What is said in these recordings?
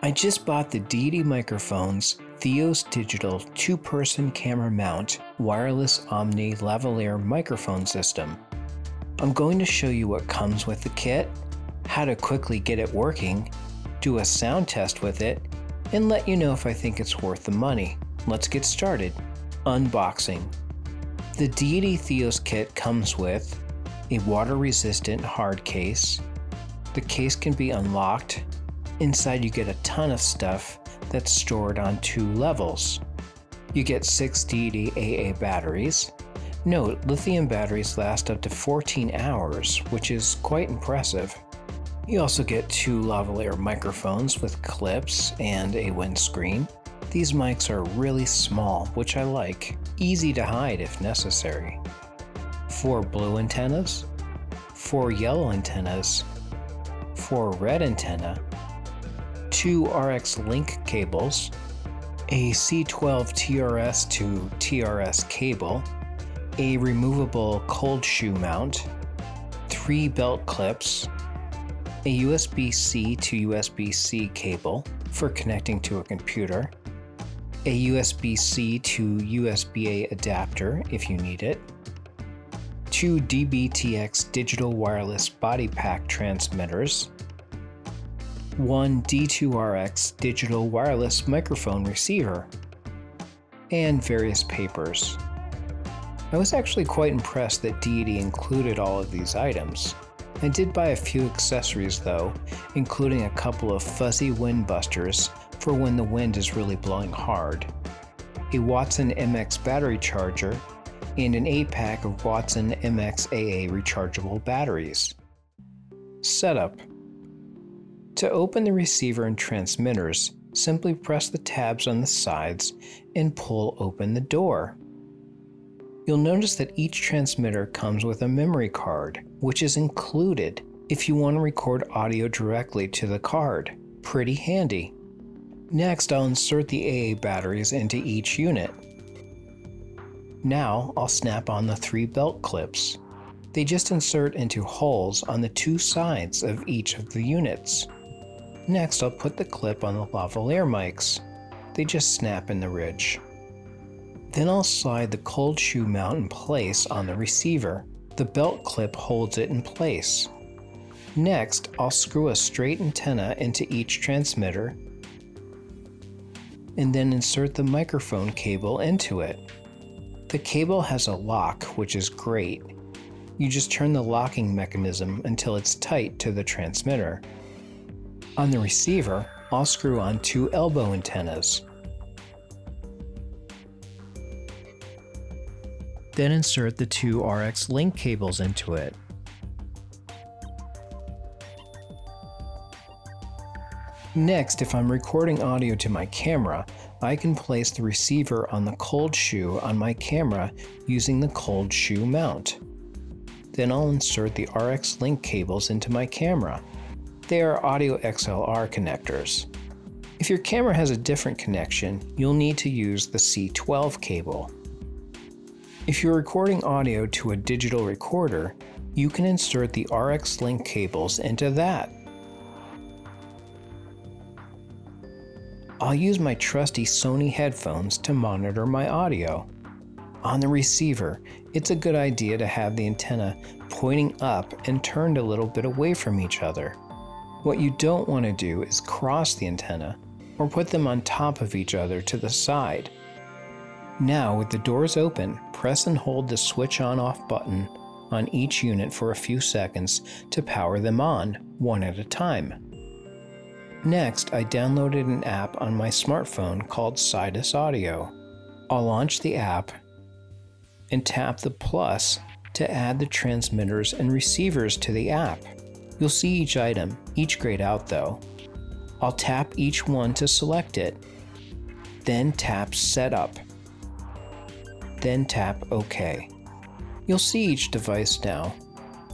I just bought the Deity Microphones Theos Digital 2-person camera mount wireless Omni lavalier microphone system. I'm going to show you what comes with the kit, how to quickly get it working, do a sound test with it, and let you know if I think it's worth the money. Let's get started. Unboxing. The Deity Theos kit comes with a water-resistant hard case. The case can be unlocked. Inside you get a ton of stuff that's stored on 2 levels. You get 6 Deity AA batteries. Note, lithium batteries last up to 14 hours, which is quite impressive. You also get 2 lavalier microphones with clips and a windscreen. These mics are really small, which I like. Easy to hide if necessary. 4 blue antennas, 4 yellow antennas, 4 red antenna, 2 RX link cables, a C12 TRS to TRS cable, a removable cold shoe mount, 3 belt clips, a USB-C to USB-C cable for connecting to a computer, a USB-C to USB-A adapter if you need it, 2 DBTX digital wireless body pack transmitters, 1 D2RX digital wireless microphone receiver, and various papers. I was actually quite impressed that Deity included all of these items. I did buy a few accessories though, including a couple of fuzzy wind busters for when the wind is really blowing hard, a Watson MX battery charger, and an 8-pack of Watson MX AA rechargeable batteries. Setup. To open the receiver and transmitters, simply press the tabs on the sides and pull open the door. You'll notice that each transmitter comes with a memory card, which is included if you want to record audio directly to the card. Pretty handy. Next, I'll insert the AA batteries into each unit. Now, I'll snap on the 3 belt clips. They just insert into holes on the 2 sides of each of the units. Next, I'll put the clip on the lavalier mics. They just snap in the ridge. Then I'll slide the cold shoe mount in place on the receiver. The belt clip holds it in place. Next, I'll screw a straight antenna into each transmitter and then insert the microphone cable into it. The cable has a lock, which is great. You just turn the locking mechanism until it's tight to the transmitter. On the receiver, I'll screw on 2 elbow antennas. Then insert the 2 RX link cables into it. Next, if I'm recording audio to my camera, I can place the receiver on the cold shoe on my camera using the cold shoe mount. Then I'll insert the RX link cables into my camera. They are audio XLR connectors. If your camera has a different connection, you'll need to use the C12 cable. If you're recording audio to a digital recorder, you can insert the RX link cables into that. I'll use my trusty Sony headphones to monitor my audio. On the receiver, it's a good idea to have the antenna pointing up and turned a little bit away from each other. What you don't want to do is cross the antenna or put them on top of each other to the side. Now, with the doors open, press and hold the switch on/off button on each unit for a few seconds to power them on, one at a time. Next, I downloaded an app on my smartphone called Sidus Audio. I'll launch the app and tap the plus to add the transmitters and receivers to the app. You'll see each item, each grayed out though. I'll tap each one to select it, then tap Setup, then tap OK. You'll see each device now.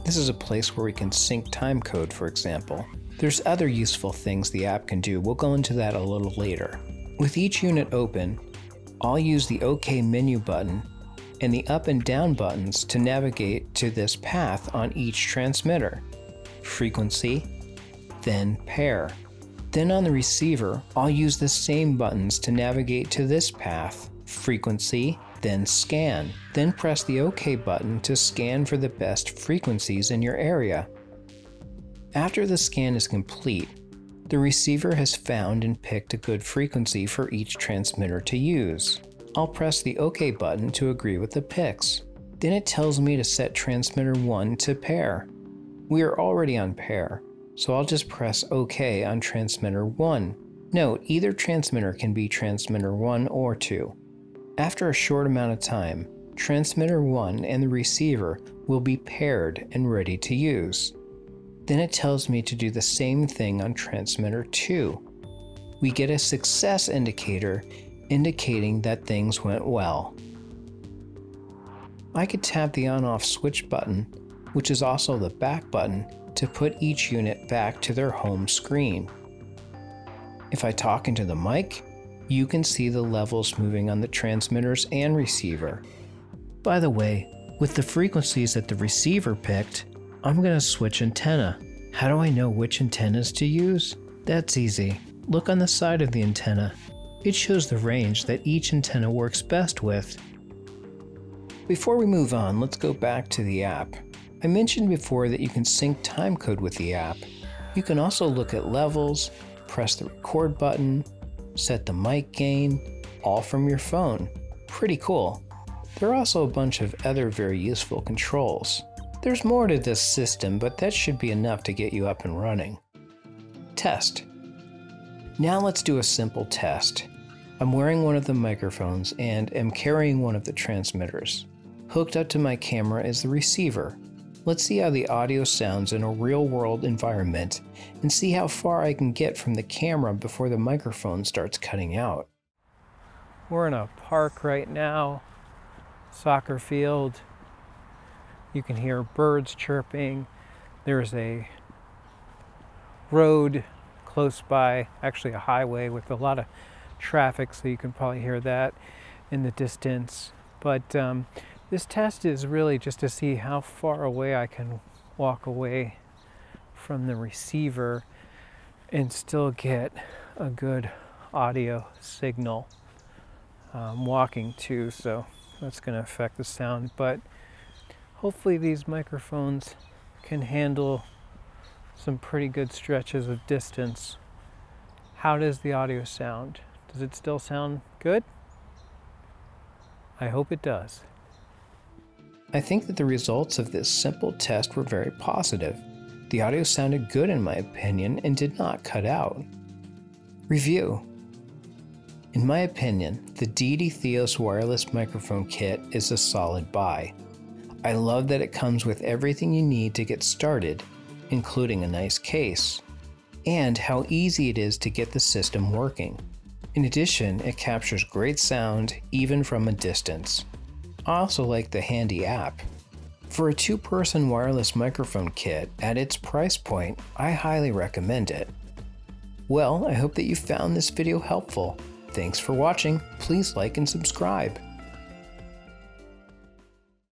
This is a place where we can sync timecode, for example. There's other useful things the app can do. We'll go into that a little later. With each unit open, I'll use the OK menu button and the up and down buttons to navigate to this path on each transmitter. Frequency, then pair. Then on the receiver, I'll use the same buttons to navigate to this path, frequency, then scan. Then press the OK button to scan for the best frequencies in your area. After the scan is complete, the receiver has found and picked a good frequency for each transmitter to use. I'll press the OK button to agree with the picks. Then it tells me to set transmitter 1 to pair. We are already on pair, so I'll just press OK on transmitter 1. Note, either transmitter can be transmitter 1 or 2. After a short amount of time, transmitter 1 and the receiver will be paired and ready to use. Then it tells me to do the same thing on transmitter 2. We get a success indicator indicating that things went well. I could tap the on-off switch button, which is also the back button, to put each unit back to their home screen. If I talk into the mic, you can see the levels moving on the transmitters and receiver. By the way, with the frequencies that the receiver picked, I'm going to switch antenna. How do I know which antennas to use? That's easy. Look on the side of the antenna. It shows the range that each antenna works best with. Before we move on, let's go back to the app. I mentioned before that you can sync timecode with the app. You can also look at levels, press the record button, set the mic gain, all from your phone. Pretty cool. There are also a bunch of other very useful controls. There's more to this system, but that should be enough to get you up and running. Test. Now let's do a simple test. I'm wearing one of the microphones and am carrying one of the transmitters. Hooked up to my camera is the receiver. Let's see how the audio sounds in a real-world environment and see how far I can get from the camera before the microphone starts cutting out. We're in a park right now, soccer field. You can hear birds chirping. There's a road close by, actually a highway with a lot of traffic, so you can probably hear that in the distance. But this test is really just to see how far away I can walk away from the receiver and still get a good audio signal. I'm walking too, so that's going to affect the sound, but hopefully these microphones can handle some pretty good stretches of distance. How does the audio sound? Does it still sound good? I hope it does. I think that the results of this simple test were very positive. The audio sounded good in my opinion and did not cut out. Review. In my opinion, the Deity Theos wireless microphone kit is a solid buy. I love that it comes with everything you need to get started, including a nice case, and how easy it is to get the system working. In addition, it captures great sound even from a distance. I also like the handy app. For a two-person wireless microphone kit at its price point, I highly recommend it. Well, I hope that you found this video helpful. Thanks for watching. Please like and subscribe.